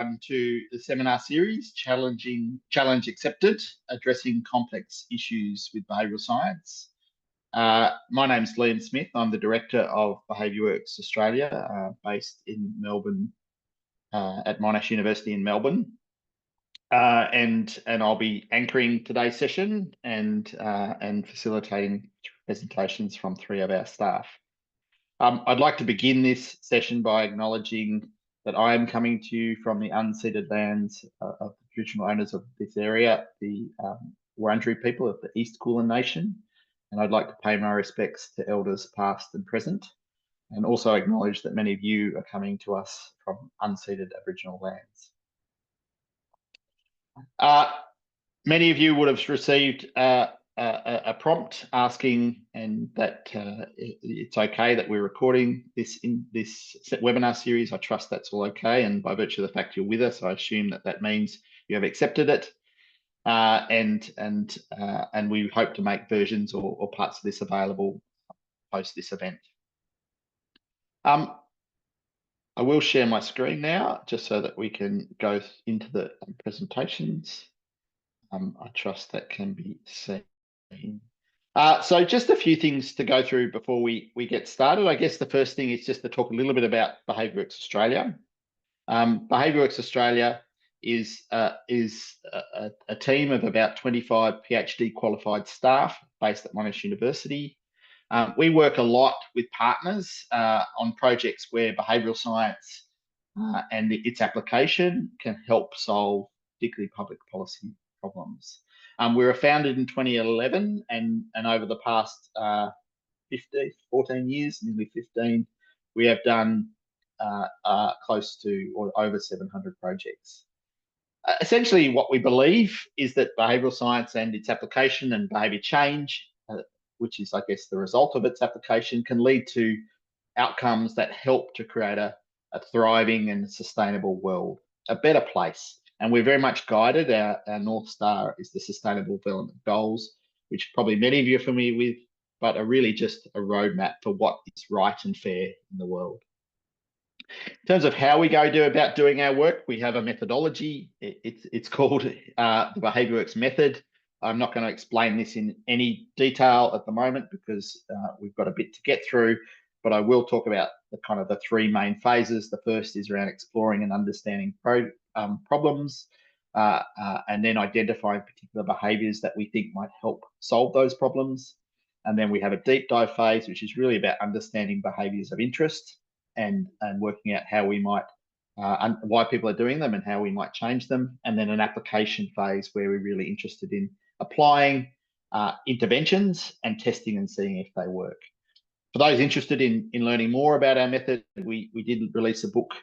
to the seminar series, Challenge Accepted, Addressing Complex Issues with Behavioural Science. My name's Liam Smith. I'm the Director of Behaviour Australia, based in Melbourne, at Monash University in Melbourne. And I'll be anchoring today's session and facilitating presentations from three of our staff. I'd like to begin this session by acknowledging that I am coming to you from the unceded lands of the traditional owners of this area, the Wurundjeri people of the East Kulin Nation. And I'd like to pay my respects to elders past and present, and also acknowledge that many of you are coming to us from unceded Aboriginal lands. Many of you would have received a prompt asking, and that it's okay that we're recording this in this webinar series. I trust that's all okay, and by virtue of the fact you're with us, I assume that means you have accepted it, and we hope to make versions or parts of this available post this event. I will share my screen now, just so that we can go into the presentations. I trust that can be seen. So just a few things to go through before we get started. I guess the first thing is just to talk a little bit about Behavioural Australia. Behavioural Australia is a team of about 25 PhD qualified staff based at Monash University. We work a lot with partners on projects where behavioural science and its application can help solve particularly public policy problems. We were founded in 2011, and over the past 14 years, nearly 15, we have done close to or over 700 projects. Essentially, what we believe is that behavioural science and its application and behaviour change, which is, I guess, the result of its application, can lead to outcomes that help to create a thriving and sustainable world, a better place. And we're very much guided. Our North Star is the Sustainable Development Goals, which probably many of you are familiar with, but are really just a roadmap for what is right and fair in the world. In terms of how we go about doing our work, we have a methodology. It's called the Behaviour Method. I'm not going to explain this in any detail at the moment because we've got a bit to get through, but I will talk about the three main phases. The first is around exploring and understanding problems, and then identifying particular behaviours that we think might help solve those problems. And then we have a deep dive phase, which is really about understanding behaviours of interest and working out how we might, why people are doing them and how we might change them. And then an application phase where we're really interested in applying interventions and testing and seeing if they work. For those interested in learning more about our method, we did release a book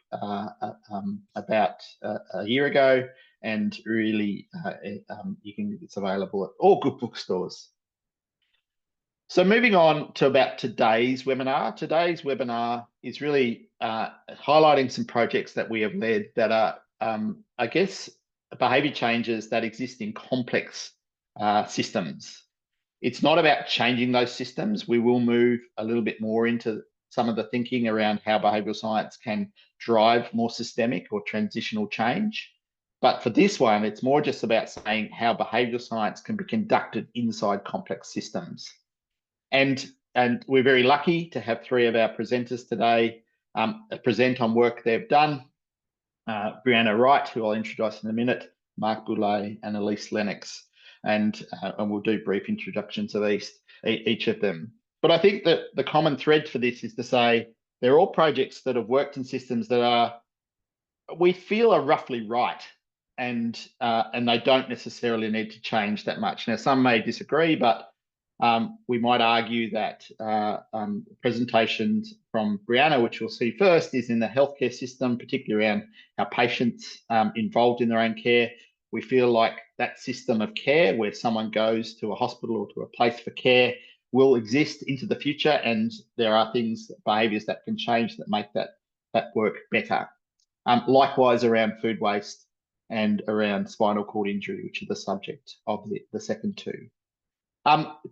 about a year ago, and really it's available at all good bookstores. So moving on to about today's webinar. Today's webinar is really highlighting some projects that we have led that are, I guess, behaviour changes that exist in complex systems. It's not about changing those systems. We will move a little bit more into some of the thinking around how behavioural science can drive more systemic or transitional change. But for this one, it's more just about saying how behavioural science can be conducted inside complex systems. And we're very lucky to have three of our presenters today present on work they've done. Breanna Wright, who I'll introduce in a minute, Mark Boulay, and Elise Lennox. And we'll do brief introductions of each of them. But I think that the common thread for this is to say they're all projects that have worked in systems that we feel are roughly right, and they don't necessarily need to change that much. Now, some may disagree, but we might argue that presentations from Breanna, which we'll see first, is in the healthcare system, particularly around how patients involved in their own care. We feel like that system of care where someone goes to a hospital or to a place for care will exist into the future, and there are behaviours that can change that make that work better. Likewise around food waste and around spinal cord injury, which are the subject of the second two.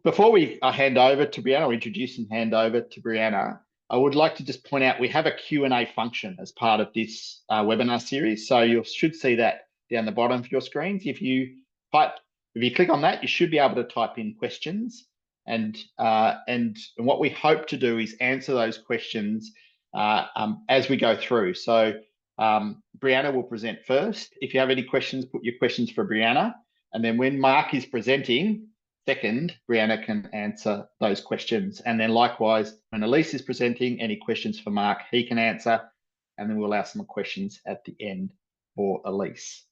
Before we hand over to Breanna, or introduce and hand over to Breanna, I would like to just point out we have a Q&A function as part of this webinar series. So you should see that down the bottom of your screens. If you click on that, you should be able to type in questions. And what we hope to do is answer those questions as we go through. So Breanna will present first. If you have any questions, put your questions for Breanna. And then when Mark is presenting, second, Breanna can answer those questions. And then likewise, when Elise is presenting, any questions for Mark, he can answer. And then we'll allow some questions at the end for Elise.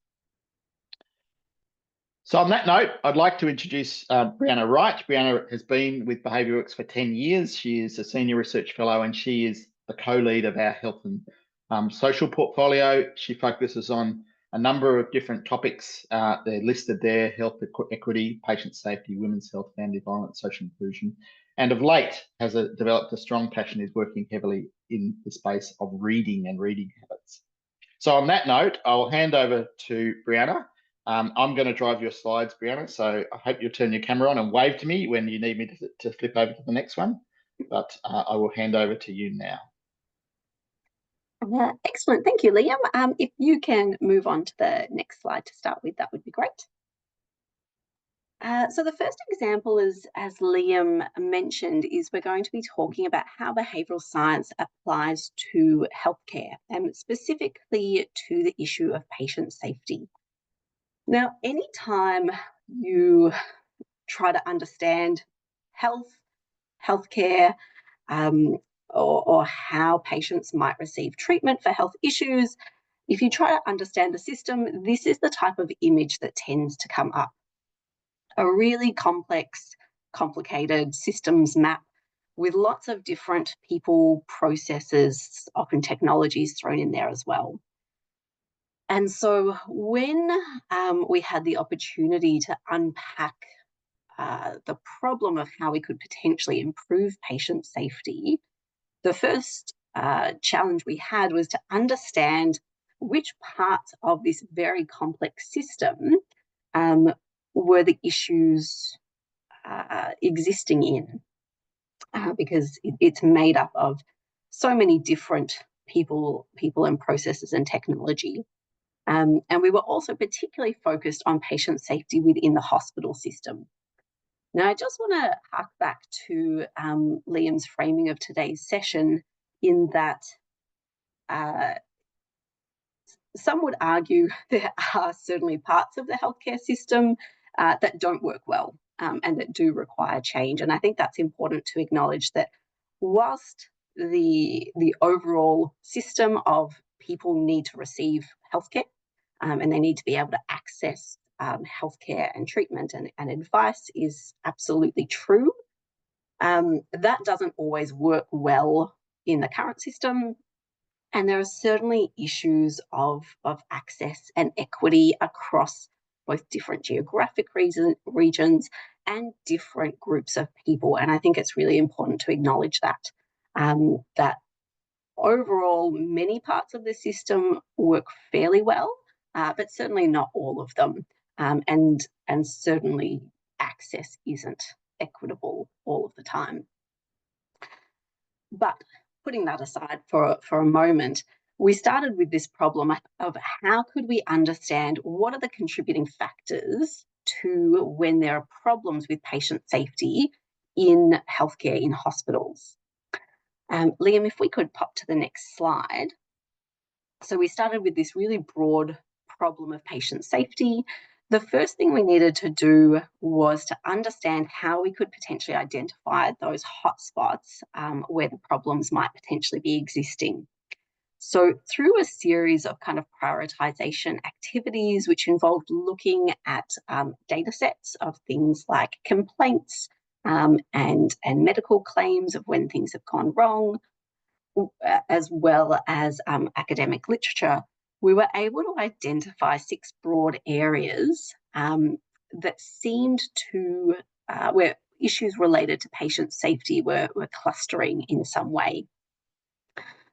So on that note, I'd like to introduce Breanna Wright. Breanna has been with Behaviour for 10 years. She is a senior research fellow and she is the co-lead of our health and social portfolio. She focuses on a number of different topics. They're listed there: health equity, patient safety, women's health, family violence, social inclusion. And of late has developed a strong passion, is working heavily in the space of reading and reading habits. So on that note, I'll hand over to Breanna. I'm going to drive your slides, Breanna, so I hope you'll turn your camera on and wave to me when you need me to flip over to the next one. But I will hand over to you now. Excellent. Thank you, Liam. If you can move on to the next slide to start with, that would be great. So the first example is, as Liam mentioned, is we're going to be talking about how behavioural science applies to healthcare and specifically to the issue of patient safety. Now, anytime you try to understand healthcare, or how patients might receive treatment for health issues, if you try to understand the system, this is the type of image that tends to come up. A really complex, complicated systems map with lots of different people, processes, often technologies thrown in there as well. And so when we had the opportunity to unpack the problem of how we could potentially improve patient safety, the first challenge we had was to understand which parts of this very complex system were the issues existing in, because it's made up of so many different people and processes and technology. And we were also particularly focused on patient safety within the hospital system. Now, I just want to hark back to Liam's framing of today's session, in that some would argue there are certainly parts of the healthcare system that don't work well and that do require change. And I think that's important to acknowledge, that whilst the overall system of people need to receive healthcare and they need to be able to access healthcare and treatment and advice is absolutely true, that doesn't always work well in the current system. And there are certainly issues of access and equity across both different geographic regions and different groups of people. And I think it's really important to acknowledge that, that overall many parts of the system work fairly well, but certainly not all of them. And certainly access isn't equitable all of the time. But putting that aside for a moment, we started with this problem of how could we understand what are the contributing factors to when there are problems with patient safety in healthcare in hospitals. Liam, if we could pop to the next slide. So we started with this really broad problem of patient safety. The first thing we needed to do was to understand how we could potentially identify those hotspots where the problems might potentially be existing. So through a series of kind of prioritization activities, which involved looking at data sets of things like complaints and medical claims of when things have gone wrong, as well as academic literature, we were able to identify 6 broad areas that seemed to, where issues related to patient safety were clustering in some way.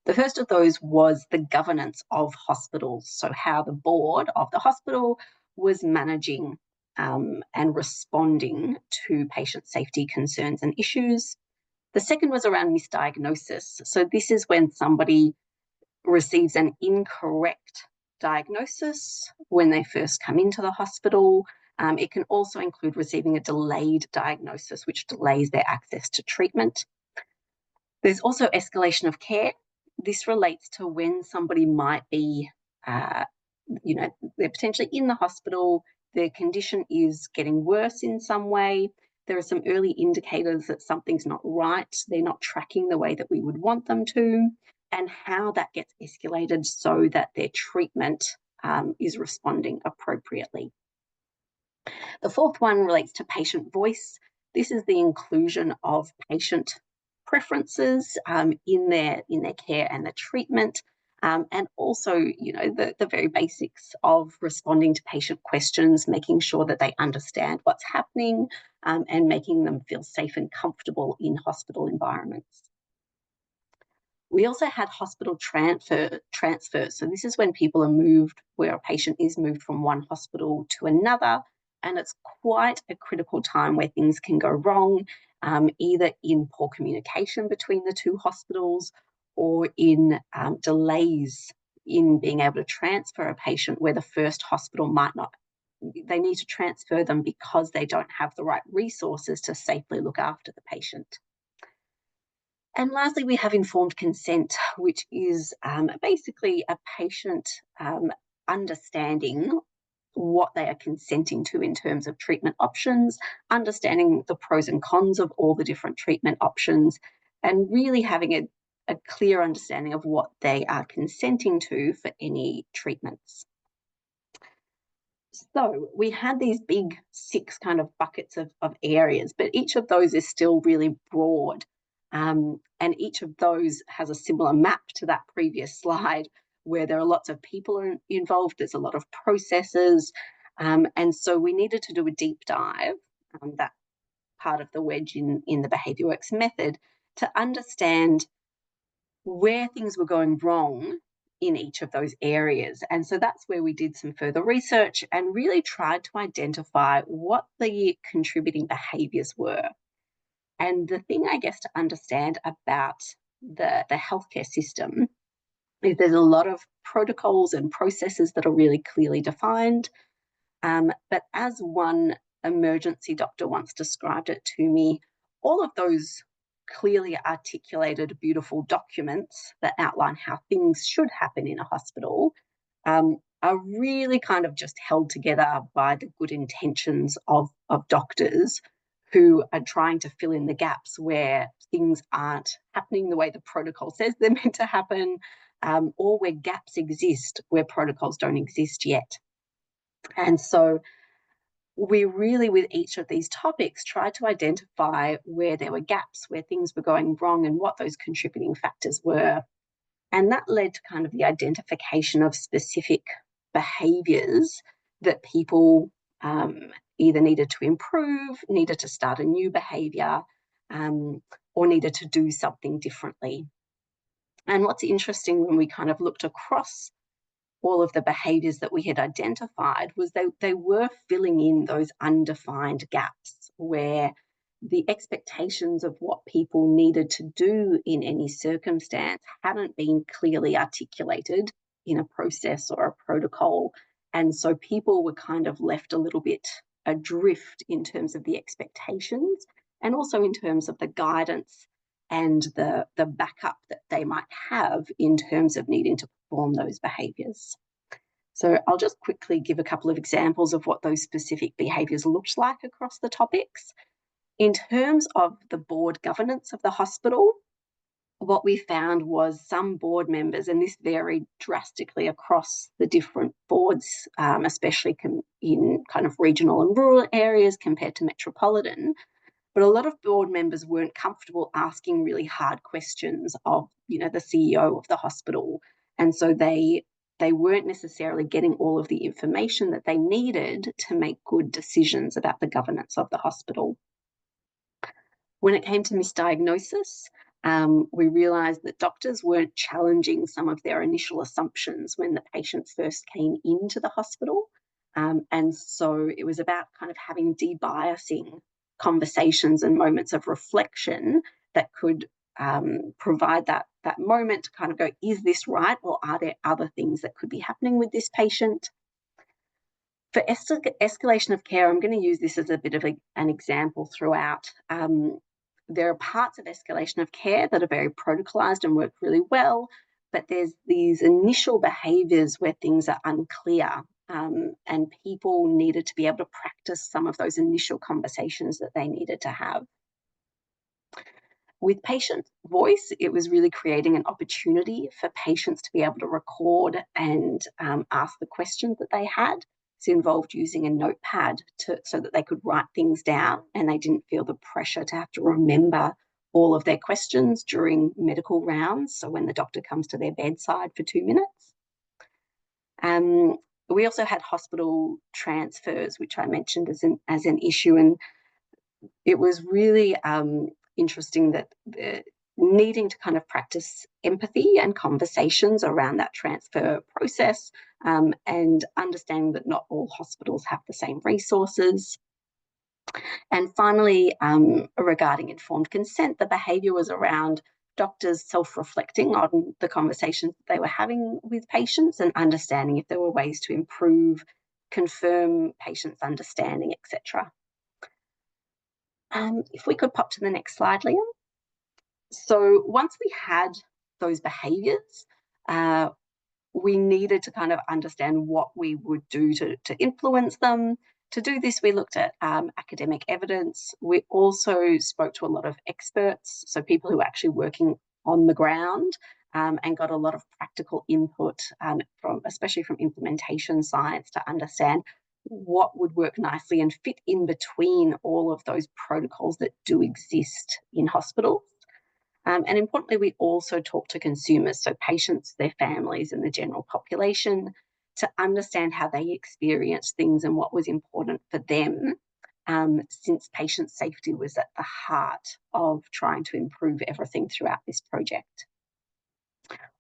The first of those was the governance of hospitals, so how the board of the hospital was managing and responding to patient safety concerns and issues. The second was around misdiagnosis. So this is when somebody receives an incorrect diagnosis when they first come into the hospital. It can also include receiving a delayed diagnosis, which delays their access to treatment. There's also escalation of care. This relates to when somebody might be, they're potentially in the hospital, their condition is getting worse in some way. There are some early indicators that something's not right. They're not tracking the way that we would want them to, and how that gets escalated so that their treatment is responding appropriately. The fourth one relates to patient voice. This is the inclusion of patient preferences in their care and the treatment, and also, the very basics of responding to patient questions, making sure that they understand what's happening, and making them feel safe and comfortable in hospital environments. We also had hospital transfer. So this is when people are moved, where a patient is moved from one hospital to another, and it's quite a critical time where things can go wrong, either in poor communication between the two hospitals or in delays in being able to transfer a patient where the first hospital might not. They need to transfer them because they don't have the right resources to safely look after the patient. And lastly, we have informed consent, which is basically a patient understanding what they are consenting to in terms of treatment options, understanding the pros and cons of all the different treatment options, and really having a clear understanding of what they are consenting to for any treatments. So we had these big 6 kind of buckets of areas, but each of those is still really broad. And each of those has a similar map to that previous slide, where there are lots of people involved, there's a lot of processes, and so we needed to do a deep dive, that part of the wedge in the BehaviourWorks method, to understand where things were going wrong in each of those areas. And so that's where we did some further research and really tried to identify what the contributing behaviours were. And the thing, I guess, to understand about the healthcare system is there's a lot of protocols and processes that are really clearly defined. But as one emergency doctor once described it to me, all of those clearly articulated, beautiful documents that outline how things should happen in a hospital are really kind of just held together by the good intentions of doctors who are trying to fill in the gaps where things aren't happening the way the protocol says they're meant to happen, or where gaps exist where protocols don't exist yet. And so we really, with each of these topics, tried to identify where there were gaps, where things were going wrong, and what those contributing factors were. And that led to kind of the identification of specific behaviours that people either needed to improve, needed to start a new behaviour, or needed to do something differently. And what's interesting when we kind of looked across all of the behaviours that we had identified was they were filling in those undefined gaps where the expectations of what people needed to do in any circumstance hadn't been clearly articulated in a process or a protocol. And so people were kind of left a little bit adrift in terms of the expectations and also in terms of the guidance and the backup that they might have in terms of needing to perform those behaviours. So I'll just quickly give a couple of examples of what those specific behaviours looked like across the topics. In terms of the board governance of the hospital, what we found was some board members, and this varied drastically across the different boards, especially in kind of regional and rural areas compared to metropolitan, but a lot of board members weren't comfortable asking really hard questions of, the CEO of the hospital. And so they weren't necessarily getting all of the information that they needed to make good decisions about the governance of the hospital. When it came to misdiagnosis, we realised that doctors weren't challenging some of their initial assumptions when the patients first came into the hospital. And so it was about kind of having debiasing conversations and moments of reflection that could provide that moment to kind of go, is this right, or are there other things that could be happening with this patient? For escalation of care, I'm going to use this as a bit of an example throughout. There are parts of escalation of care that are very protocolized and work really well, but there's these initial behaviours where things are unclear, and people needed to be able to practice some of those initial conversations that they needed to have. With patient voice, it was really creating an opportunity for patients to be able to record and ask the questions that they had. It's involved using a notepad so that they could write things down and they didn't feel the pressure to have to remember all of their questions during medical rounds, so when the doctor comes to their bedside for 2 minutes. We also had hospital transfers, which I mentioned as an issue, and it was really interesting that needing to kind of practice empathy and conversations around that transfer process, and understanding that not all hospitals have the same resources. And finally, regarding informed consent, the behaviour was around doctors self-reflecting on the conversations that they were having with patients and understanding if there were ways to improve, confirm patients' understanding, etc. If we could pop to the next slide, Liam. So once we had those behaviours, we needed to kind of understand what we would do to influence them. To do this, we looked at academic evidence. We also spoke to a lot of experts, so people who are actually working on the ground, and got a lot of practical input, especially from implementation science, to understand what would work nicely and fit in between all of those protocols that do exist in hospitals. And importantly, we also talk to consumers, so patients, their families, and the general population, to understand how they experience things and what was important for them, since patient safety was at the heart of trying to improve everything throughout this project.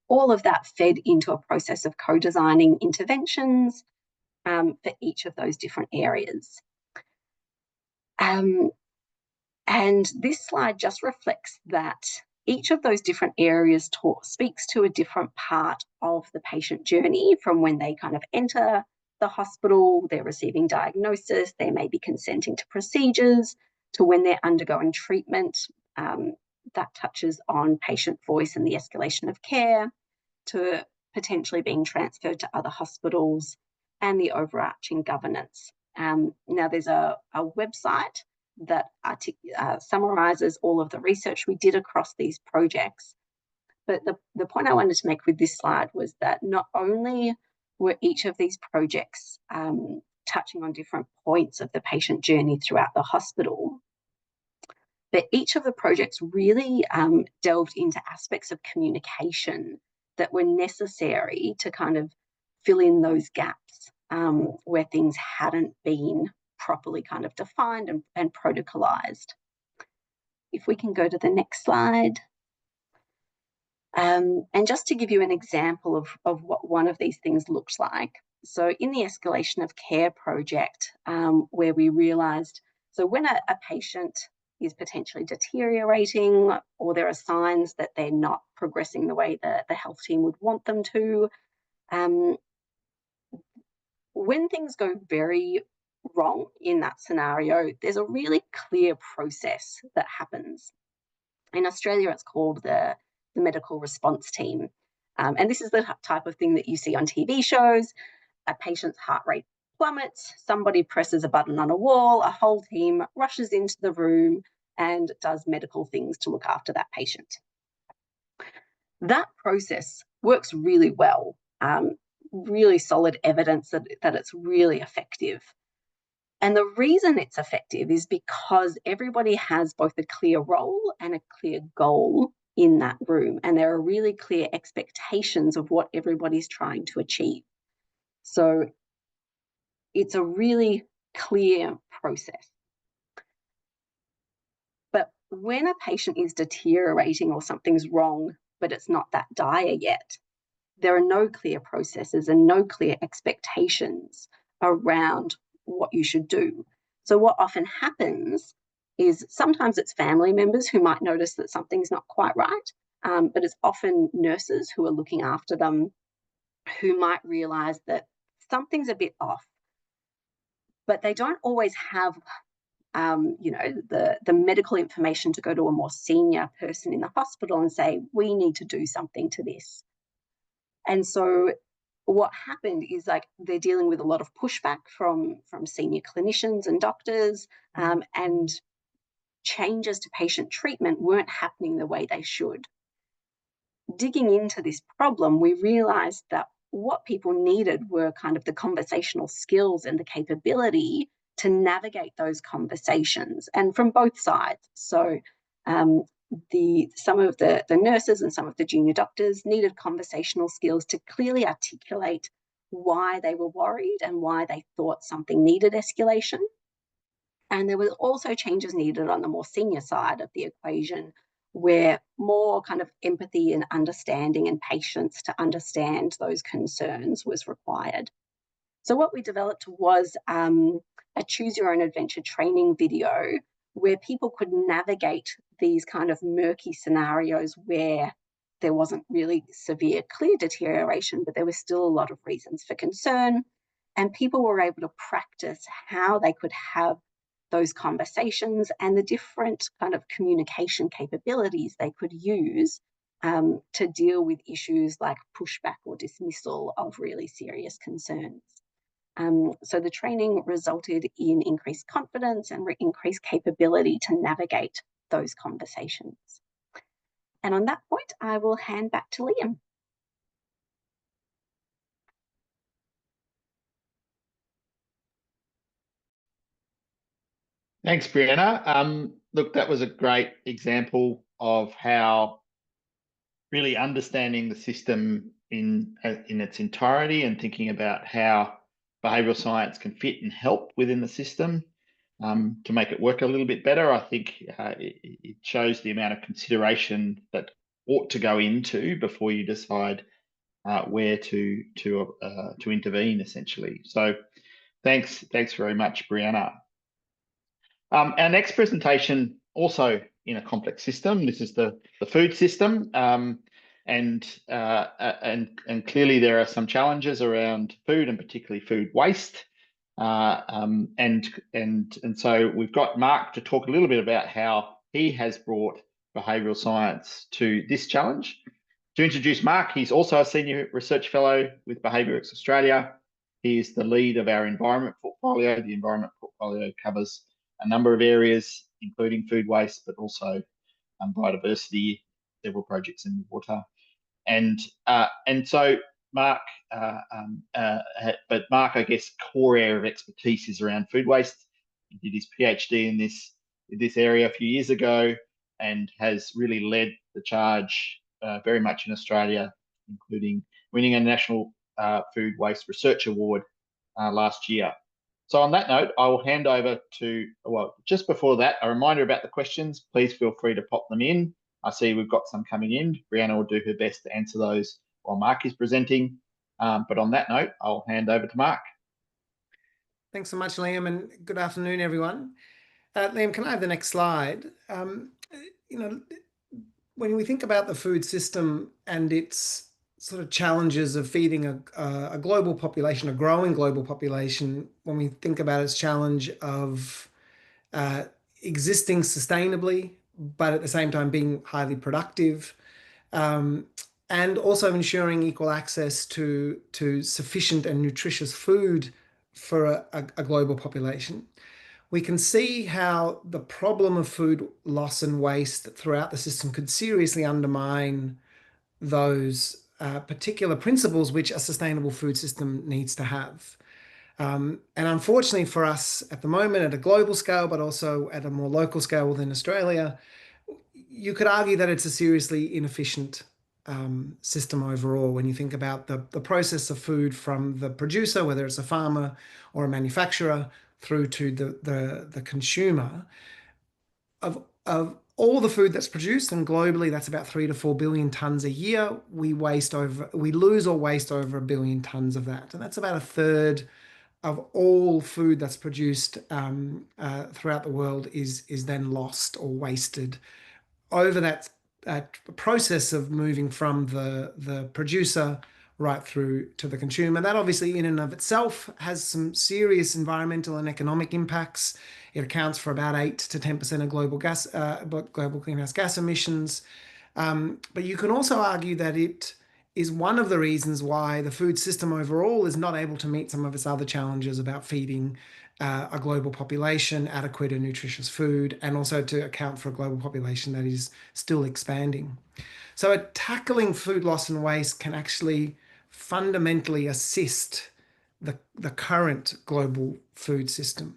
All of that fed into a process of co-designing interventions for each of those different areas. And this slide just reflects that each of those different areas speaks to a different part of the patient journey, from when they kind of enter the hospital, they're receiving diagnosis, they may be consenting to procedures, to when they're undergoing treatment. That touches on patient voice and the escalation of care, to potentially being transferred to other hospitals, and the overarching governance. Now, there's a website that summarises all of the research we did across these projects. But the point I wanted to make with this slide was that not only were each of these projects touching on different points of the patient journey throughout the hospital, but each of the projects really delved into aspects of communication that were necessary to kind of fill in those gaps where things hadn't been properly kind of defined and protocolized. If we can go to the next slide. And just to give you an example of what one of these things looks like. So in the escalation of care project, where we realized, so when a patient is potentially deteriorating, or there are signs that they're not progressing the way that the health team would want them to, when things go very wrong in that scenario, there's a really clear process that happens. In Australia, it's called the medical response team. And this is the type of thing that you see on TV shows. A patient's heart rate plummets, somebody presses a button on a wall, a whole team rushes into the room and does medical things to look after that patient. That process works really well, really solid evidence that it's really effective. And the reason it's effective is because everybody has both a clear role and a clear goal in that room, and there are really clear expectations of what everybody's trying to achieve. So it's a really clear process. But when a patient is deteriorating or something's wrong, but it's not that dire yet, there are no clear processes and no clear expectations around what you should do. So what often happens is sometimes it's family members who might notice that something's not quite right, but it's often nurses who are looking after them who might realise that something's a bit off, but they don't always have the medical information to go to a more senior person in the hospital and say, we need to do something to this. And so what happened is, like, they're dealing with a lot of pushback from senior clinicians and doctors, and changes to patient treatment weren't happening the way they should. Digging into this problem, we realized that what people needed were kind of the conversational skills and the capability to navigate those conversations, and from both sides. So some of the nurses and some of the junior doctors needed conversational skills to clearly articulate why they were worried and why they thought something needed escalation. And there were also changes needed on the more senior side of the equation, where more kind of empathy and understanding and patience to understand those concerns was required. So what we developed was a choose your own adventure training video where people could navigate these kind of murky scenarios where there wasn't really severe, clear deterioration, but there was still a lot of reasons for concern. And people were able to practice how they could have those conversations and the different kind of communication capabilities they could use to deal with issues like pushback or dismissal of really serious concerns. So the training resulted in increased confidence and increased capability to navigate those conversations. And on that point, I will hand back to Liam. Thanks, Breanna. Look, that was a great example of how really understanding the system in its entirety and thinking about how behavioural science can fit and help within the system to make it work a little bit better. I think it shows the amount of consideration that ought to go into before you decide where to intervene, essentially. So, thanks very much, Breanna. Our next presentation, also in a complex system. This is the food system, and clearly there are some challenges around food, and particularly food waste. And so we've got Mark to talk a little bit about how he has brought behavioural science to this challenge. To introduce Mark, he's also a senior research fellow with Behaviour Australia. He is the lead of our environment portfolio. The environment portfolio covers a number of areas, including food waste, but also biodiversity, several projects in the water. And so Mark, but Mark, I guess, core area of expertise is around food waste. He did his PhD in this area a few years ago and has really led the charge very much in Australia, including winning a National Food Waste Research Award last year. So on that note, I will hand over to, well, just before that, a reminder about the questions. Please feel free to pop them in. I see we've got some coming in. Breanna will do her best to answer those while Mark is presenting. But on that note, I'll hand over to Mark. Thanks so much, Liam, and good afternoon, everyone. Liam, can I have the next slide? When we think about the food system and its sort of challenges of feeding a global population, a growing global population, when we think about its challenge of existing sustainably, but at the same time being highly productive, and also ensuring equal access to sufficient and nutritious food for a global population, we can see how the problem of food loss and waste throughout the system could seriously undermine those particular principles which a sustainable food system needs to have. And unfortunately for us at the moment, at a global scale, but also at a more local scale within Australia, you could argue that it's a seriously inefficient system overall when you think about the process of food from the producer, whether it's a farmer or a manufacturer, through to the consumer. Of all the food that's produced, and globally that's about 3 to 4 billion tons a year, we lose or waste over 1 billion tons of that, and that's about a third of all food that's produced throughout the world is then lost or wasted over that process of moving from the producer right through to the consumer. That obviously in and of itself has some serious environmental and economic impacts. It accounts for about 8 to 10% of global greenhouse gas emissions. But you can also argue that it is one of the reasons why the food system overall is not able to meet some of its other challenges about feeding a global population adequate and nutritious food, and also to account for a global population that is still expanding. So tackling food loss and waste can actually fundamentally assist the current global food system.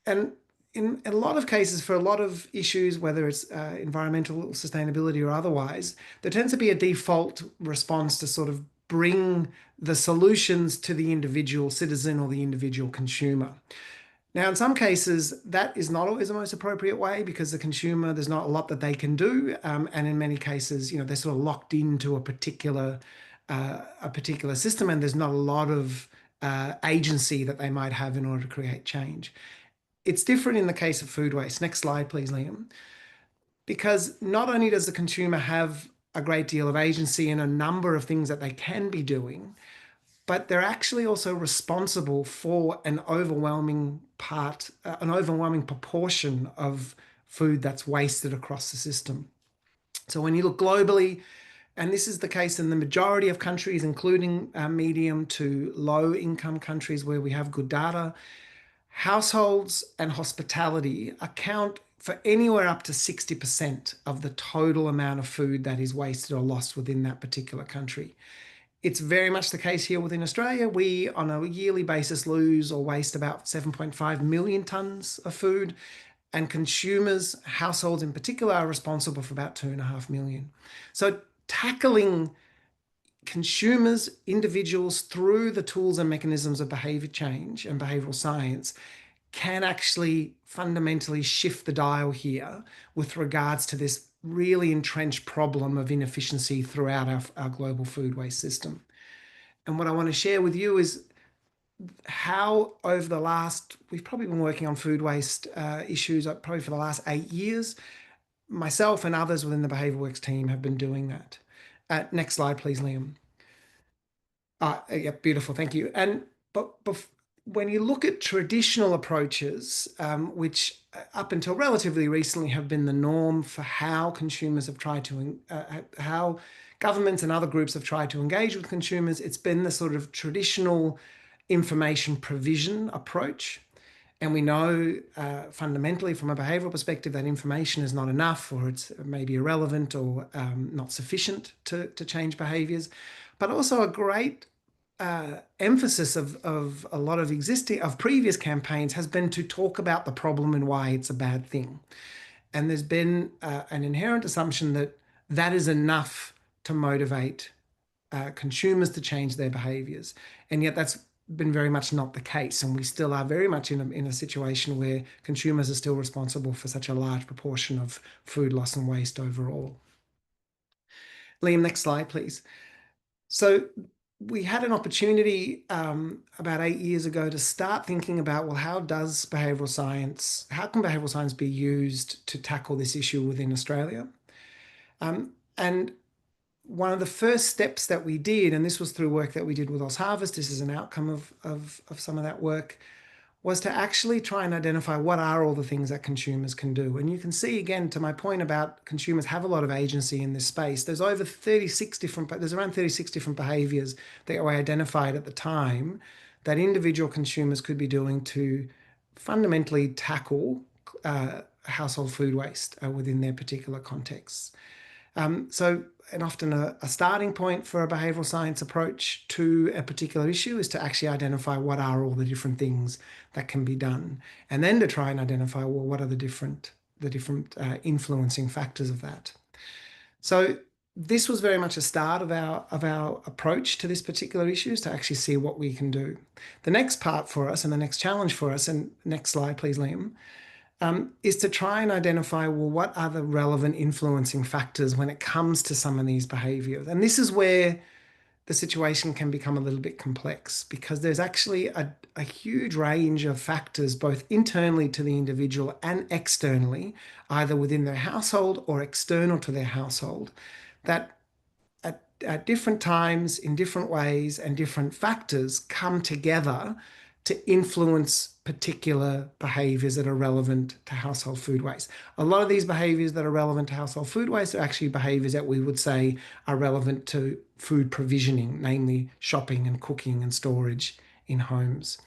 And in a lot of cases, for a lot of issues, whether it's environmental sustainability or otherwise, there tends to be a default response to sort of bring the solutions to the individual citizen or the individual consumer. Now, in some cases, that is not always the most appropriate way, because the consumer, there's not a lot that they can do. And in many cases, they're sort of locked into a particular system, and there's not a lot of agency that they might have in order to create change. It's different in the case of food waste. Next slide, please, Liam. Because not only does the consumer have a great deal of agency in a number of things that they can be doing, but they're actually also responsible for an overwhelming proportion of food that's wasted across the system. So when you look globally, and this is the case in the majority of countries, including medium to low income countries where we have good data, households and hospitality account for anywhere up to 60% of the total amount of food that is wasted or lost within that particular country. It's very much the case here within Australia. We, on a yearly basis, lose or waste about 7.5 million tonnes of food, and consumers, households in particular, are responsible for about 2.5 million. So tackling consumers, individuals, through the tools and mechanisms of behaviour change and behavioural science can actually fundamentally shift the dial here with regards to this really entrenched problem of inefficiency throughout our global food waste system. And what I want to share with you is how over the last, we've probably been working on food waste issues probably for the last 8 years. Myself and others within the Behaviour Works team have been doing that. Next slide, please, Liam. Yeah, beautiful, thank you. But when you look at traditional approaches, which up until relatively recently have been the norm for how consumers have tried to, how governments and other groups have tried to engage with consumers, it's been the sort of traditional information provision approach. And we know fundamentally from a behavioural perspective that information is not enough, or it's maybe irrelevant or not sufficient to change behaviours. But also a great emphasis of a lot of previous campaigns has been to talk about the problem and why it's a bad thing. And there's been an inherent assumption that that is enough to motivate consumers to change their behaviours. And yet that's been very much not the case. And we still are very much in a situation where consumers are still responsible for such a large proportion of food loss and waste overall. Liam, next slide, please. So we had an opportunity about 8 years ago to start thinking about, well, how can behavioural science be used to tackle this issue within Australia? And one of the first steps that we did, and this was through work that we did with OzHarvest, this is an outcome of some of that work, was to actually try and identify what are all the things that consumers can do. And you can see, again, to my point about consumers have a lot of agency in this space. There's around 36 different behaviours that were identified at the time that individual consumers could be doing to fundamentally tackle household food waste within their particular contexts. And often a starting point for a behavioural science approach to a particular issue is to actually identify what are all the different things that can be done, and then to try and identify, well, what are the different influencing factors of that. So this was very much a start of our approach to this particular issue, is to actually see what we can do. The next part for us and the next challenge for us, and next slide, please, Liam, is to try and identify, well, what are the relevant influencing factors when it comes to some of these behaviours? And this is where the situation can become a little bit complex because there's actually a huge range of factors, both internally to the individual and externally, either within their household or external to their household, that at different times, in different ways, and different factors come together to influence particular behaviors that are relevant to household food waste. A lot of these behaviors that are relevant to household food waste are actually behaviors that we would say are relevant to food provisioning, namely shopping and cooking and storage in homes.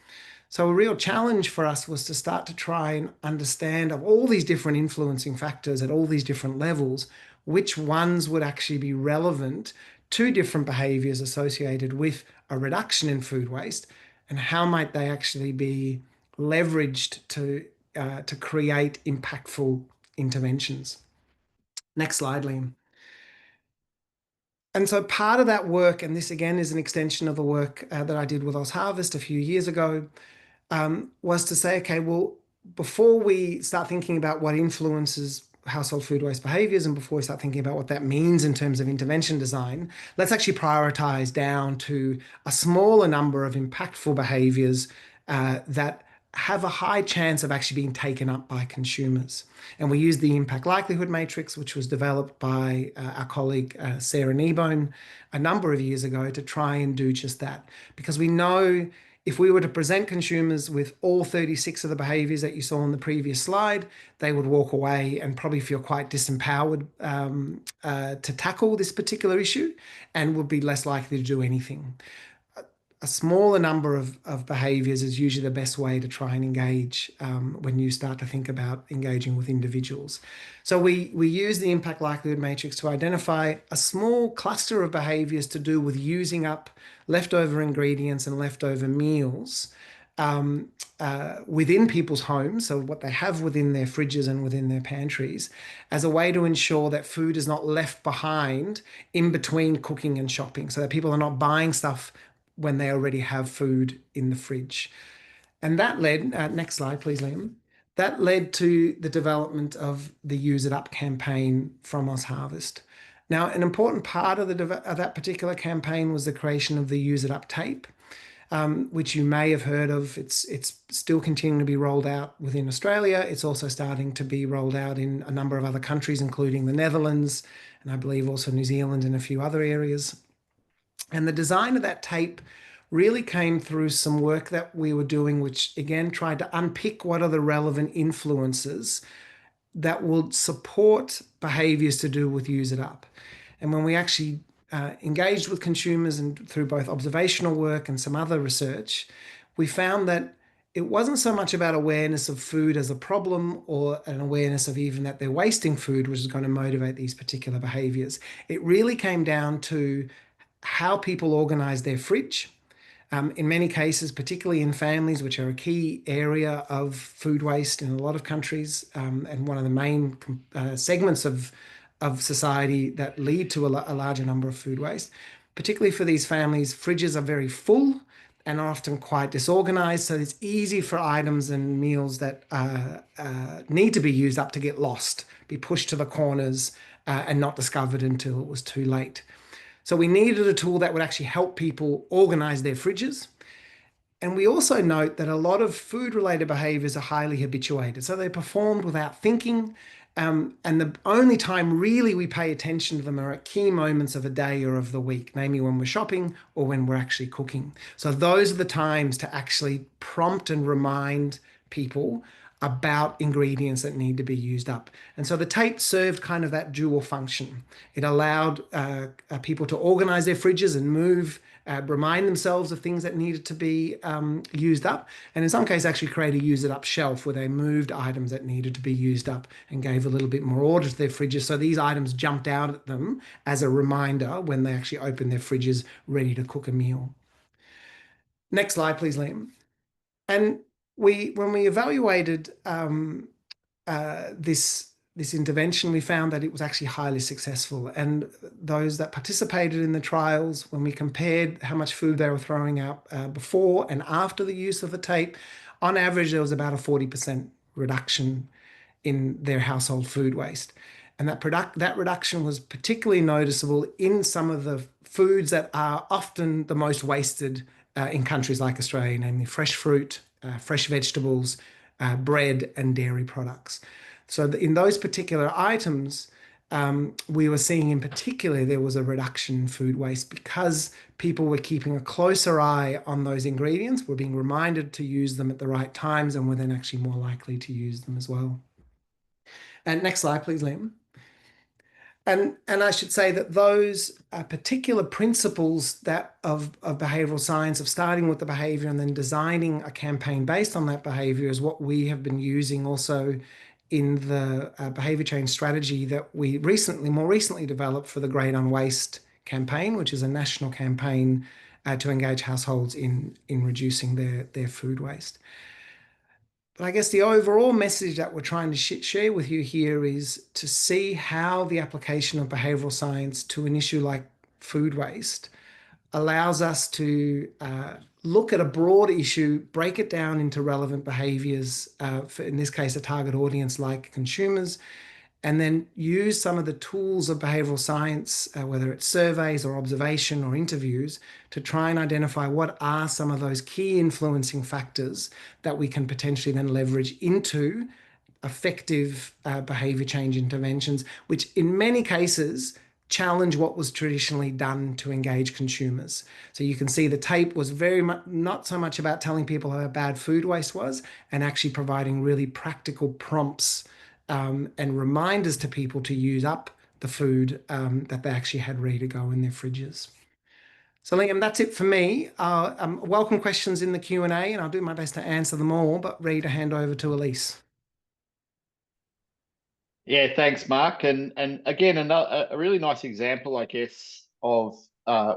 So a real challenge for us was to start to try and understand, of all these different influencing factors at all these different levels, which ones would actually be relevant to different behaviors associated with a reduction in food waste, and how might they actually be leveraged to create impactful interventions. Next slide, Liam. And so part of that work, and this again is an extension of the work that I did with OzHarvest a few years ago, was to say, okay, well, before we start thinking about what influences household food waste behaviors, and before we start thinking about what that means in terms of intervention design, let's actually prioritize down to a smaller number of impactful behaviors that have a high chance of actually being taken up by consumers. And we used the impact likelihood matrix, which was developed by our colleague Sarah Kneebone a number of years ago, to try and do just that. Because we know if we were to present consumers with all 36 of the behaviors that you saw on the previous slide, they would walk away and probably feel quite disempowered to tackle this particular issue, and would be less likely to do anything. A smaller number of behaviors is usually the best way to try and engage when you start to think about engaging with individuals. So we use the impact likelihood matrix to identify a small cluster of behaviors to do with using up leftover ingredients and leftover meals within people's homes, so what they have within their fridges and within their pantries, as a way to ensure that food is not left behind in between cooking and shopping, so that people are not buying stuff when they already have food in the fridge. And that led, next slide, please, Liam. That led to the development of the Use It Up campaign from OzHarvest. Now, an important part of that particular campaign was the creation of the Use It Up tape, which you may have heard of. It's still continuing to be rolled out within Australia. It's also starting to be rolled out in a number of other countries, including the Netherlands, and I believe also New Zealand and a few other areas. And the design of that tape really came through some work that we were doing, which again tried to unpick what are the relevant influences that will support behaviors to do with Use It Up. And when we actually engaged with consumers and through both observational work and some other research, we found that it wasn't so much about awareness of food as a problem, or an awareness of even that they're wasting food, which is going to motivate these particular behaviors. It really came down to how people organize their fridge. In many cases, particularly in families, which are a key area of food waste in a lot of countries, and one of the main segments of society that lead to a larger number of food waste. Particularly for these families, fridges are very full and are often quite disorganized, so it's easy for items and meals that need to be used up to get lost, be pushed to the corners, and not discovered until it was too late. So we needed a tool that would actually help people organize their fridges. And we also note that a lot of food-related behaviors are highly habituated. So they're performed without thinking. And the only time really we pay attention to them are at key moments of a day or of the week, namely when we're shopping or when we're actually cooking. So those are the times to actually prompt and remind people about ingredients that need to be used up. And so the tape served kind of that dual function. It allowed people to organize their fridges and move, remind themselves of things that needed to be used up, and in some cases actually create a Use It Up shelf where they moved items that needed to be used up and gave a little bit more order to their fridges, so these items jumped out at them as a reminder when they actually opened their fridges ready to cook a meal. Next slide, please, Liam. And when we evaluated this intervention, we found that it was actually highly successful. And those that participated in the trials, when we compared how much food they were throwing out before and after the use of the tape, on average, there was about a 40% reduction in their household food waste. And that reduction was particularly noticeable in some of the foods that are often the most wasted in countries like Australia, namely fresh fruit, fresh vegetables, bread, and dairy products. So in those particular items, we were seeing in particular there was a reduction in food waste because people were keeping a closer eye on those ingredients, were being reminded to use them at the right times, and were then actually more likely to use them as well. And next slide, please, Liam. And I should say that those particular principles of behavioral science, of starting with the behavior and then designing a campaign based on that behavior, is what we have been using also in the behavior change strategy that we more recently developed for the Great Unwaste campaign, which is a national campaign to engage households in reducing their food waste. But I guess the overall message that we're trying to share with you here is to see how the application of behavioral science to an issue like food waste allows us to look at a broad issue, break it down into relevant behaviors, for, in this case, a target audience like consumers, and then use some of the tools of behavioral science, whether it's surveys or observation or interviews, to try and identify what are some of those key influencing factors that we can potentially then leverage into effective behavior change interventions, which in many cases challenge what was traditionally done to engage consumers. So you can see the tape was very much not so much about telling people how bad food waste was, and actually providing really practical prompts and reminders to people to use up the food that they actually had ready to go in their fridges. So Liam, that's it for me. Welcome questions in the Q&A, and I'll do my best to answer them all, but ready to hand over to Elise. Yeah, thanks, Mark. And again, a really nice example, I guess, of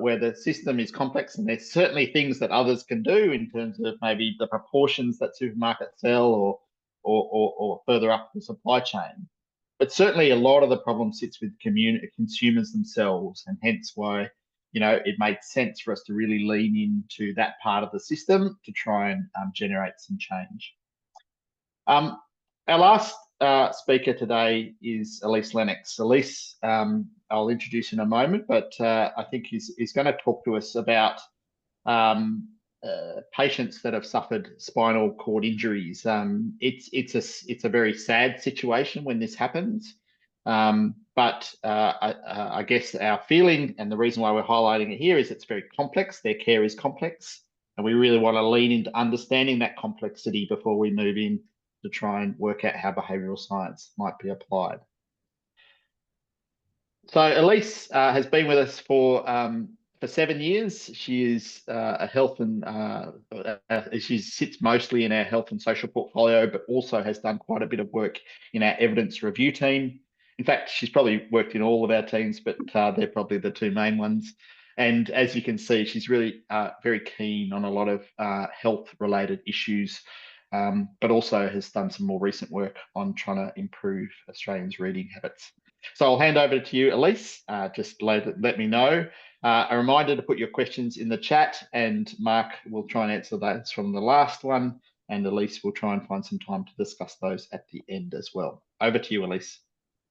where the system is complex, and there's certainly things that others can do in terms of maybe the proportions that supermarkets sell or further up the supply chain. But certainly a lot of the problem sits with consumers themselves, and hence why, it made sense for us to really lean into that part of the system to try and generate some change. Our last speaker today is Elise Lennox. Elise, I'll introduce in a moment, but I think he's going to talk to us about patients that have suffered spinal cord injuries. It's a very sad situation when this happens, but I guess our feeling and the reason why we're highlighting it here is it's very complex. Their care is complex, and we really want to lean into understanding that complexity before we move in to try and work out how behavioural science might be applied. So Elise has been with us for 7 years. She is a health and she sits mostly in our health and social portfolio, but also has done quite a bit of work in our evidence review team. In fact, she's probably worked in all of our teams, but they're probably the two main ones. And as you can see, she's really very keen on a lot of health-related issues, but also has done some more recent work on trying to improve Australians' reading habits. So I'll hand over to you, Elise. Just let me know. A reminder to put your questions in the chat, and Mark will try and answer those from the last one, and Elise will try and find some time to discuss those at the end as well. Over to you, Elise.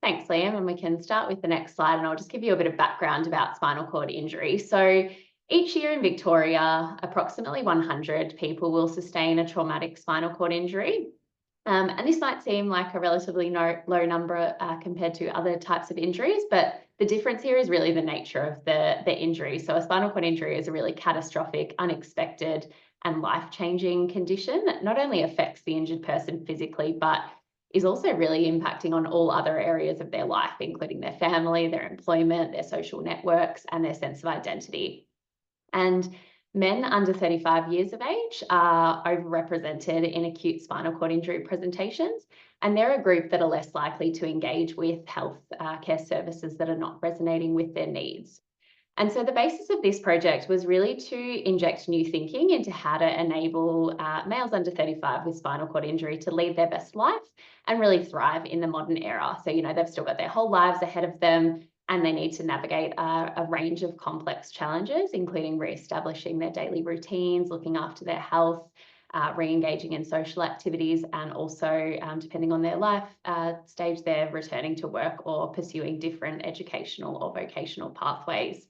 Thanks, Liam, and we can start with the next slide, and I'll just give you a bit of background about spinal cord injury. So each year in Victoria, approximately 100 people will sustain a traumatic spinal cord injury. And this might seem like a relatively low number compared to other types of injuries, but the difference here is really the nature of the injury. So a spinal cord injury is a really catastrophic, unexpected, and life-changing condition that not only affects the injured person physically, but is also really impacting on all other areas of their life, including their family, their employment, their social networks, and their sense of identity. And men under 35 years of age are overrepresented in acute spinal cord injury presentations, and they're a group that are less likely to engage with health care services that are not resonating with their needs. And so the basis of this project was really to inject new thinking into how to enable males under 35 with spinal cord injury to lead their best life and really thrive in the modern era. So, they've still got their whole lives ahead of them, and they need to navigate a range of complex challenges, including re-establishing their daily routines, looking after their health, re-engaging in social activities, and also, depending on their life stage, they're returning to work or pursuing different educational or vocational pathways.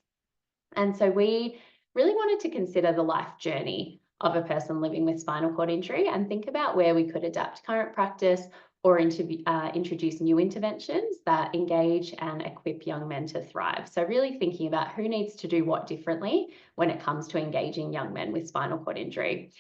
And so we really wanted to consider the life journey of a person living with spinal cord injury and think about where we could adapt current practice or introduce new interventions that engage and equip young men to thrive. So really thinking about who needs to do what differently when it comes to engaging young men with spinal cord injury.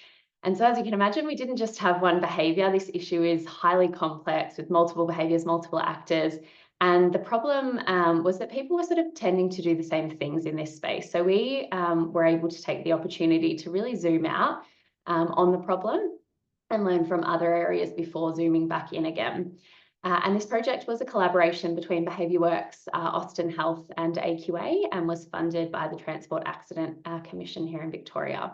And so as you can imagine, we didn't just have one behaviour. This issue is highly complex with multiple behaviours, multiple actors. And the problem was that people were sort of tending to do the same things in this space. So we were able to take the opportunity to really zoom out on the problem and learn from other areas before zooming back in again. And this project was a collaboration between Behaviouworks, Austin Health and AQA, and was funded by the Transport Accident Commission here in Victoria.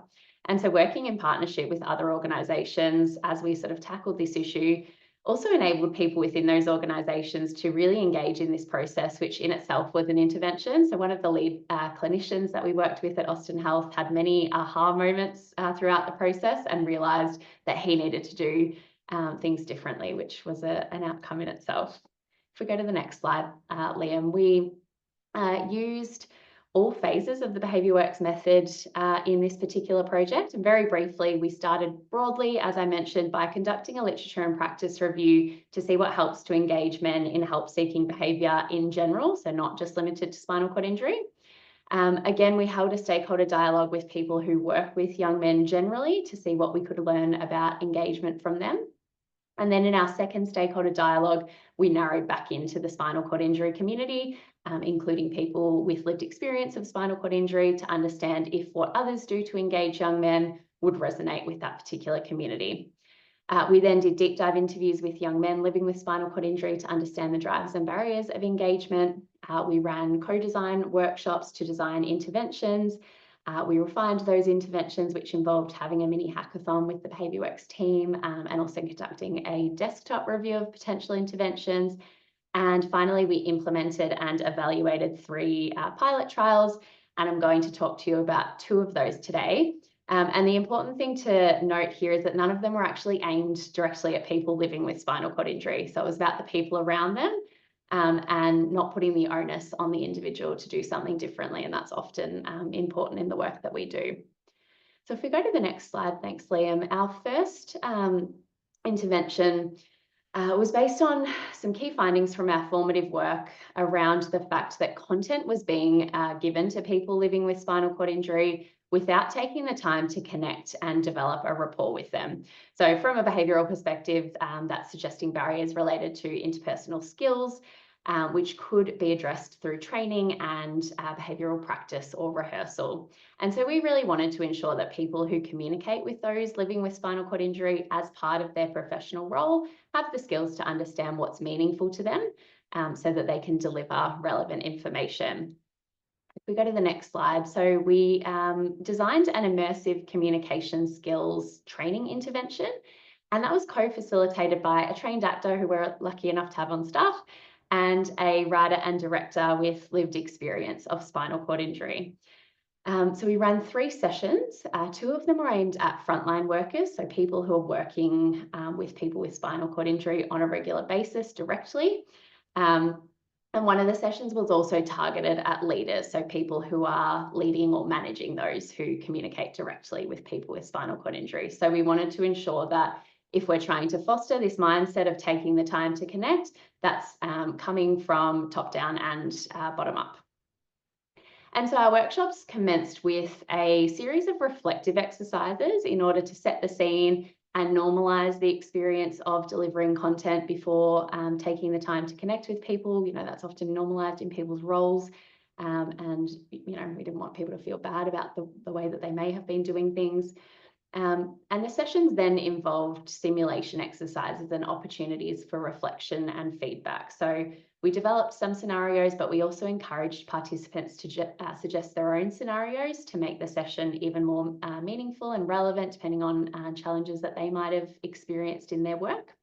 And so working in partnership with other organisations as we sort of tackled this issue also enabled people within those organisations to really engage in this process, which in itself was an intervention. So one of the lead clinicians that we worked with at Austin Health had many aha moments throughout the process and realised that he needed to do things differently, which was an outcome in itself. If we go to the next slide, Liam, we used all phases of the Behaviouworks method in this particular project. And very briefly, we started broadly, as I mentioned, by conducting a literature and practice review to see what helps to engage men in help-seeking behaviour in general, so not just limited to spinal cord injury. Again, we held a stakeholder dialogue with people who work with young men generally to see what we could learn about engagement from them. And then in our second stakeholder dialogue, we narrowed back into the spinal cord injury community, including people with lived experience of spinal cord injury, to understand if what others do to engage young men would resonate with that particular community. We then did deep dive interviews with young men living with spinal cord injury to understand the drivers and barriers of engagement. We ran co-design workshops to design interventions. We refined those interventions, which involved having a mini hackathon with the Behaviouworks team and also conducting a desktop review of potential interventions. And finally, we implemented and evaluated 3 pilot trials, and I'm going to talk to you about 2 of those today. And the important thing to note here is that none of them were actually aimed directly at people living with spinal cord injury. So it was about the people around them and not putting the onus on the individual to do something differently. And that's often important in the work that we do. So if we go to the next slide, thanks, Liam. Our first intervention was based on some key findings from our formative work around the fact that content was being given to people living with spinal cord injury without taking the time to connect and develop a rapport with them. So from a behavioural perspective, that's suggesting barriers related to interpersonal skills, which could be addressed through training and behavioural practice or rehearsal. And so we really wanted to ensure that people who communicate with those living with spinal cord injury as part of their professional role have the skills to understand what's meaningful to them so that they can deliver relevant information. If we go to the next slide, so we designed an immersive communication skills training intervention, and that was co-facilitated by a trained actor who we're lucky enough to have on staff and a writer and director with lived experience of spinal cord injury. So we ran 3 sessions. 2 of them were aimed at frontline workers, so people who are working with people with spinal cord injury on a regular basis directly. And one of the sessions was also targeted at leaders, so people who are leading or managing those who communicate directly with people with spinal cord injury. So we wanted to ensure that if we're trying to foster this mindset of taking the time to connect, that's coming from top down and bottom up. And so our workshops commenced with a series of reflective exercises in order to set the scene and normalise the experience of delivering content before taking the time to connect with people. You know, that's often normalised in people's roles. And, you know, we didn't want people to feel bad about the way that they may have been doing things. And the sessions then involved simulation exercises and opportunities for reflection and feedback. So we developed some scenarios, but we also encouraged participants to suggest their own scenarios to make the session even more meaningful and relevant, depending on challenges that they might have experienced in their work.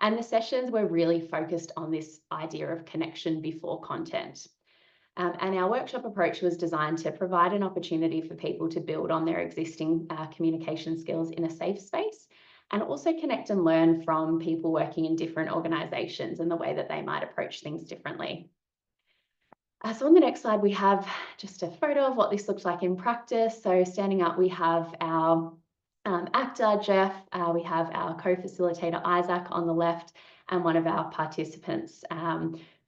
And the sessions were really focused on this idea of connection before content. And our workshop approach was designed to provide an opportunity for people to build on their existing communication skills in a safe space, and also connect and learn from people working in different organisations and the way that they might approach things differently. So on the next slide, we have just a photo of what this looks like in practice. So standing up, we have our actor, Jeff, we have our co-facilitator, Isaac, on the left, and one of our participants,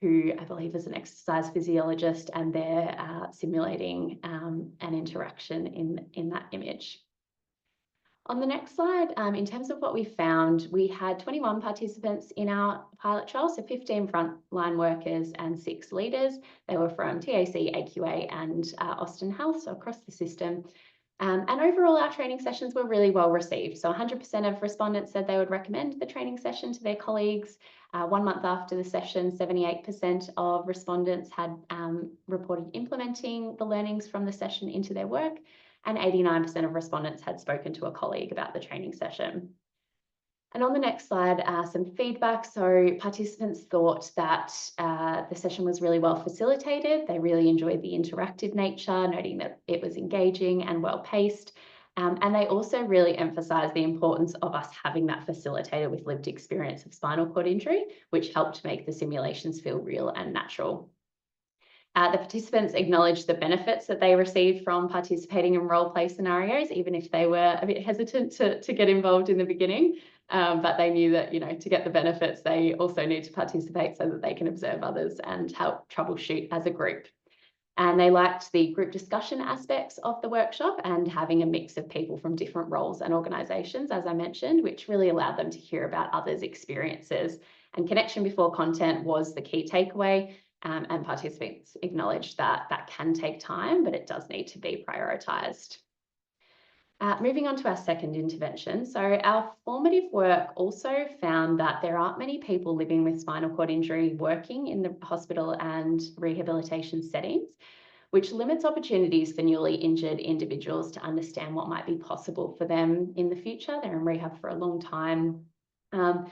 who I believe is an exercise physiologist, and they're simulating an interaction in that image. On the next slide, in terms of what we found, we had 21 participants in our pilot trial, so 15 frontline workers and 6 leaders. They were from TAC, AQA and Austin Health, so across the system. And overall, our training sessions were really well received. So 100% of respondents said they would recommend the training session to their colleagues. 1 month after the session, 78% of respondents had reported implementing the learnings from the session into their work, and 89% of respondents had spoken to a colleague about the training session. And on the next slide, some feedback. So participants thought that the session was really well facilitated. They really enjoyed the interactive nature, noting that it was engaging and well paced. And they also really emphasised the importance of us having that facilitator with lived experience of spinal cord injury, which helped make the simulations feel real and natural. The participants acknowledged the benefits that they received from participating in role play scenarios, even if they were a bit hesitant to get involved in the beginning. But they knew that, to get the benefits, they also need to participate so that they can observe others and help troubleshoot as a group. And they liked the group discussion aspects of the workshop and having a mix of people from different roles and organisations, as I mentioned, which really allowed them to hear about others' experiences. And connection before content was the key takeaway. And participants acknowledged that that can take time, but it does need to be prioritised. Moving on to our second intervention. So our formative work also found that there aren't many people living with spinal cord injury working in the hospital and rehabilitation settings, which limits opportunities for newly injured individuals to understand what might be possible for them in the future. They're in rehab for a long time. And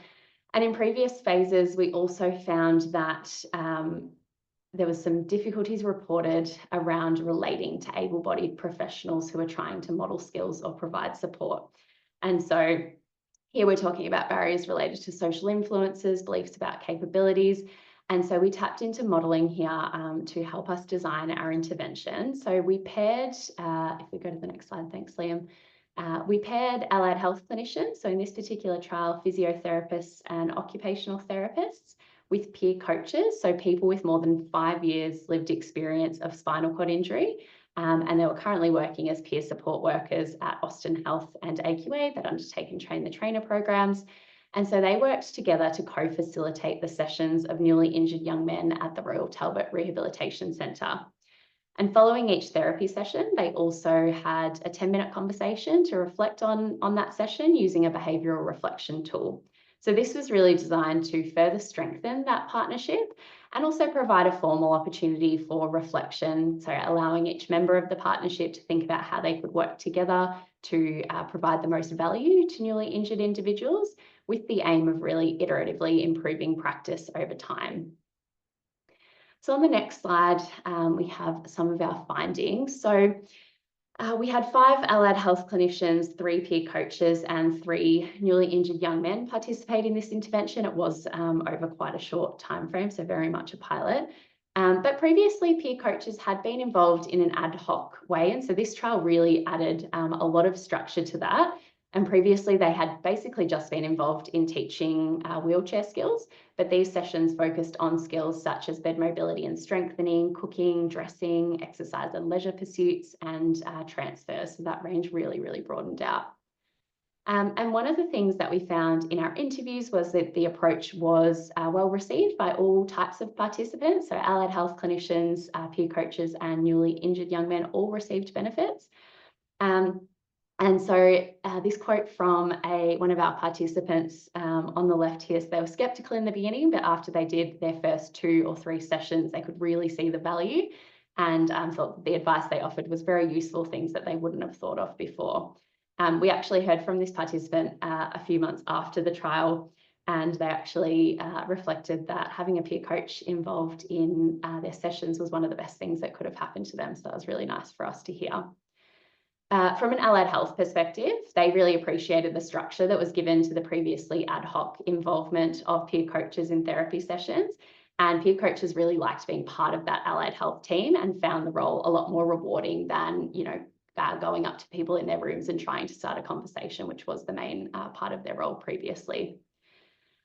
in previous phases, we also found that there was some difficulties reported around relating to able-bodied professionals who are trying to model skills or provide support. And so here we're talking about barriers related to social influences, beliefs about capabilities. And so we tapped into modelling here to help us design our intervention. So we paired, if we go to the next slide, thanks, Liam. We paired allied health clinicians, so in this particular trial, physiotherapists and occupational therapists, with peer coaches, so people with more than 5 years lived experience of spinal cord injury. And they were currently working as peer support workers at Austin Health and AQA that undertake and train the trainer programs. And so they worked together to co-facilitate the sessions of newly injured young men at the Royal Talbot Rehabilitation Centre. And following each therapy session, they also had a 10-minute conversation to reflect on that session using a behavioural reflection tool. So this was really designed to further strengthen that partnership and also provide a formal opportunity for reflection, so allowing each member of the partnership to think about how they could work together to provide the most value to newly injured individuals, with the aim of really iteratively improving practice over time. So on the next slide, we have some of our findings. So we had 5 allied health clinicians, 3 peer coaches and 3 newly injured young men participate in this intervention. It was over quite a short time frame, so very much a pilot. But previously, peer coaches had been involved in an ad hoc way, and so this trial really added a lot of structure to that. And previously, they had basically just been involved in teaching wheelchair skills, but these sessions focused on skills such as bed mobility and strengthening, cooking, dressing, exercise and leisure pursuits, and transfers. So that range really, really broadened out. And one of the things that we found in our interviews was that the approach was well received by all types of participants. So allied health clinicians, peer coaches, and newly injured young men all received benefits. And so this quote from one of our participants on the left here, so they were skeptical in the beginning, but after they did their first 2 or 3 sessions, they could really see the value and thought the advice they offered was very useful, things that they wouldn't have thought of before. We actually heard from this participant a few months after the trial, and they actually reflected that having a peer coach involved in their sessions was one of the best things that could have happened to them. So that was really nice for us to hear. From an allied health perspective, they really appreciated the structure that was given to the previously ad hoc involvement of peer coaches in therapy sessions. And peer coaches really liked being part of that allied health team and found the role a lot more rewarding than, going up to people in their rooms and trying to start a conversation, which was the main part of their role previously.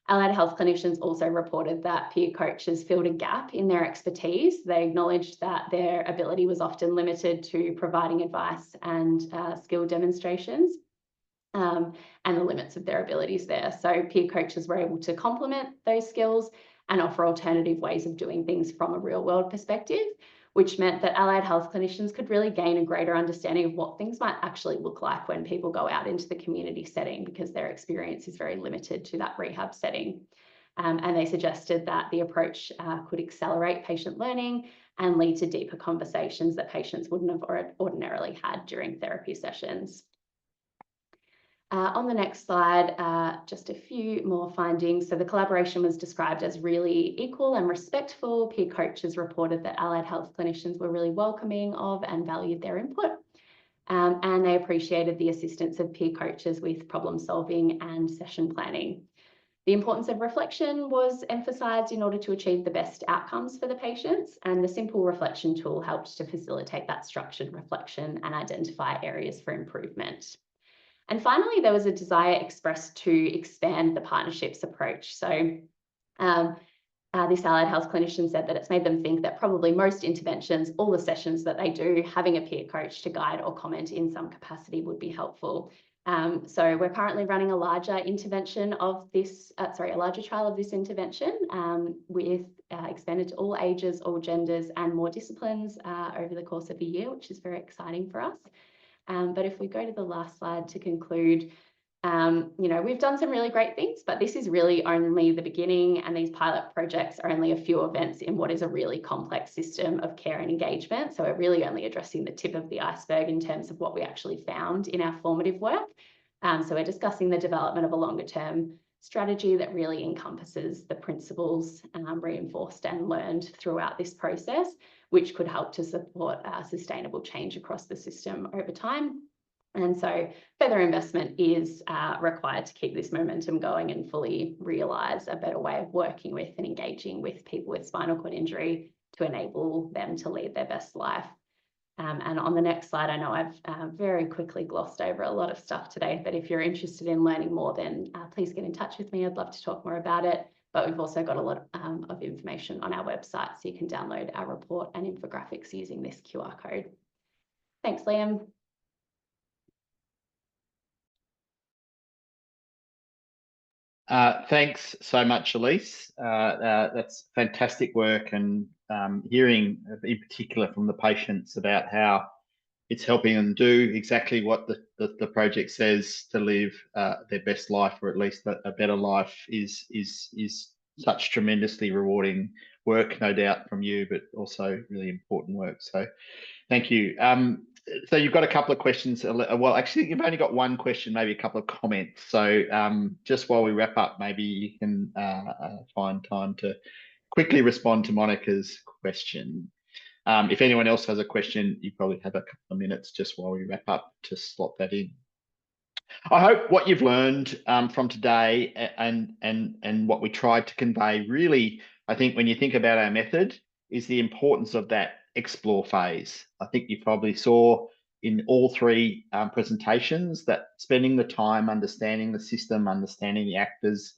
Allied health clinicians also reported that peer coaches filled a gap in their expertise. They acknowledged that their ability was often limited to providing advice and skill demonstrations, and the limits of their abilities there. So peer coaches were able to complement those skills and offer alternative ways of doing things from a real world perspective, which meant that allied health clinicians could really gain a greater understanding of what things might actually look like when people go out into the community setting, because their experience is very limited to that rehab setting. And they suggested that the approach could accelerate patient learning and lead to deeper conversations that patients wouldn't have ordinarily had during therapy sessions. On the next slide, just a few more findings. So the collaboration was described as really equal and respectful. Peer coaches reported that allied health clinicians were really welcoming of and valued their input. And they appreciated the assistance of peer coaches with problem solving and session planning. The importance of reflection was emphasised in order to achieve the best outcomes for the patients, and the simple reflection tool helped to facilitate that structured reflection and identify areas for improvement. And finally, there was a desire expressed to expand the partnerships approach. So this allied health clinician said that it's made them think that probably most interventions, all the sessions that they do, having a peer coach to guide or comment in some capacity would be helpful. So we're currently running a larger intervention of this, a larger trial of this intervention with expanded to all ages, all genders and more disciplines over the course of a year, which is very exciting for us. But if we go to the last slide to conclude, we've done some really great things, but this is really only the beginning, and these pilot projects are only a few events in what is a really complex system of care and engagement. So we're really only addressing the tip of the iceberg in terms of what we actually found in our formative work. So we're discussing the development of a longer term strategy that really encompasses the principles reinforced and learned throughout this process, which could help to support sustainable change across the system over time. And so further investment is required to keep this momentum going and fully realise a better way of working with and engaging with people with spinal cord injury to enable them to lead their best life. And on the next slide, I know I've very quickly glossed over a lot of stuff today, but if you're interested in learning more, then please get in touch with me. I'd love to talk more about it. But we've also got a lot of information on our website, so you can download our report and infographics using this QR code. Thanks, Liam. Thanks so much, Elise. That's fantastic work, and hearing in particular from the patients about how it's helping them do exactly what the project says to live their best life, or at least a better life, is such tremendously rewarding work, no doubt, from you, but also really important work. So thank you. So you've got a couple of questions. Well, actually, you've only got one question, maybe a couple of comments. So just while we wrap up, maybe you can find time to quickly respond to Monica's question. If anyone else has a question, you probably have a couple of minutes just while we wrap up to slot that in. I hope what you've learned from today and what we tried to convey, really, I think when you think about our method, is the importance of that explore phase. I think you probably saw in all three presentations that spending the time understanding the system, understanding the actors,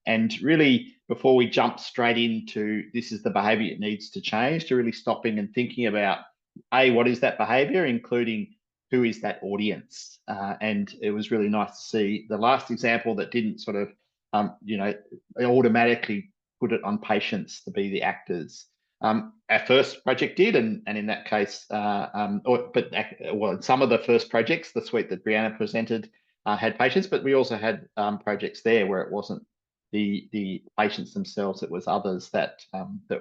and really, before we jump straight into this is the behaviour it needs to change, to really stopping and thinking about, A, what is that behaviour, including who is that audience? And it was really nice to see the last example that didn't sort of, automatically put it on patients to be the actors. Our first project did, and in that case, in some of the first projects, the suite that Breanna presented had patients, but we also had projects there where it wasn't the patients themselves, it was others that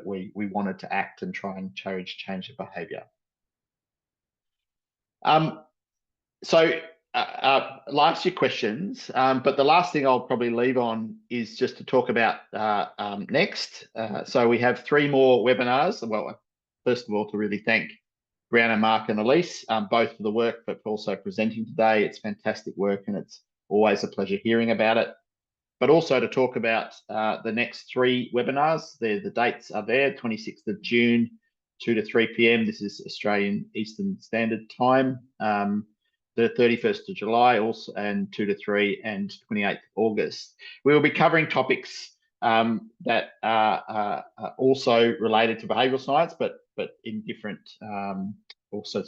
we wanted to act and try and change the behaviour. So last few questions, but the last thing I'll probably leave on is just to talk about next. So we have 3 more webinars. Well, first of all, to really thank Breanna, Mark and Elise, both for the work, but also presenting today. It's fantastic work and it's always a pleasure hearing about it. But also to talk about the next 3 webinars. The dates are there, 26th of June, 2 to 3 p.m. This is Australian Eastern Standard Time. The 31st of July also, and 2 to 3, and 28th of August. We will be covering topics that are also related to behavioural science, but in different also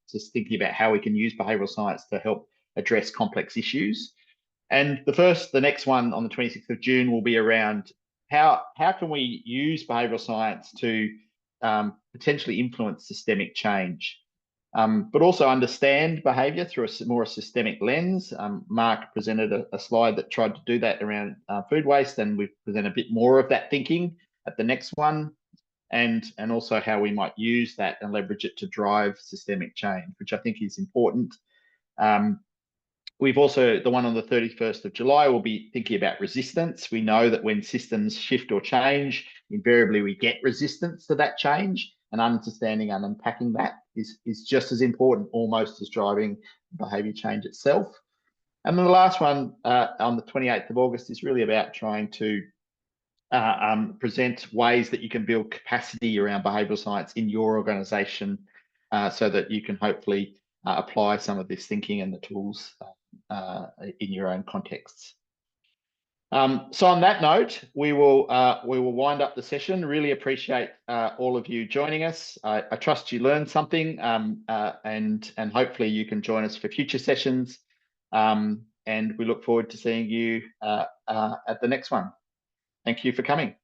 just thinking about how we can use behavioural science to help address complex issues. And the next one on the 26th of June will be around how can we use behavioural science to potentially influence systemic change, but also understand behaviour through a more systemic lens. Mark presented a slide that tried to do that around food waste, and we've presented a bit more of that thinking at the next one, and also how we might use that and leverage it to drive systemic change, which I think is important. We've also, the one on the 31st of July, will be thinking about resistance. We know that when systems shift or change, invariably we get resistance to that change, and understanding and unpacking that is just as important, almost as driving behaviour change itself. And then the last one on the 28th of August is really about trying to present ways that you can build capacity around behavioural science in your organisation, so that you can hopefully apply some of this thinking and the tools in your own contexts. So on that note, we will wind up the session. Really appreciate all of you joining us. I trust you learned something, and hopefully you can join us for future sessions. And we look forward to seeing you at the next one. Thank you for coming.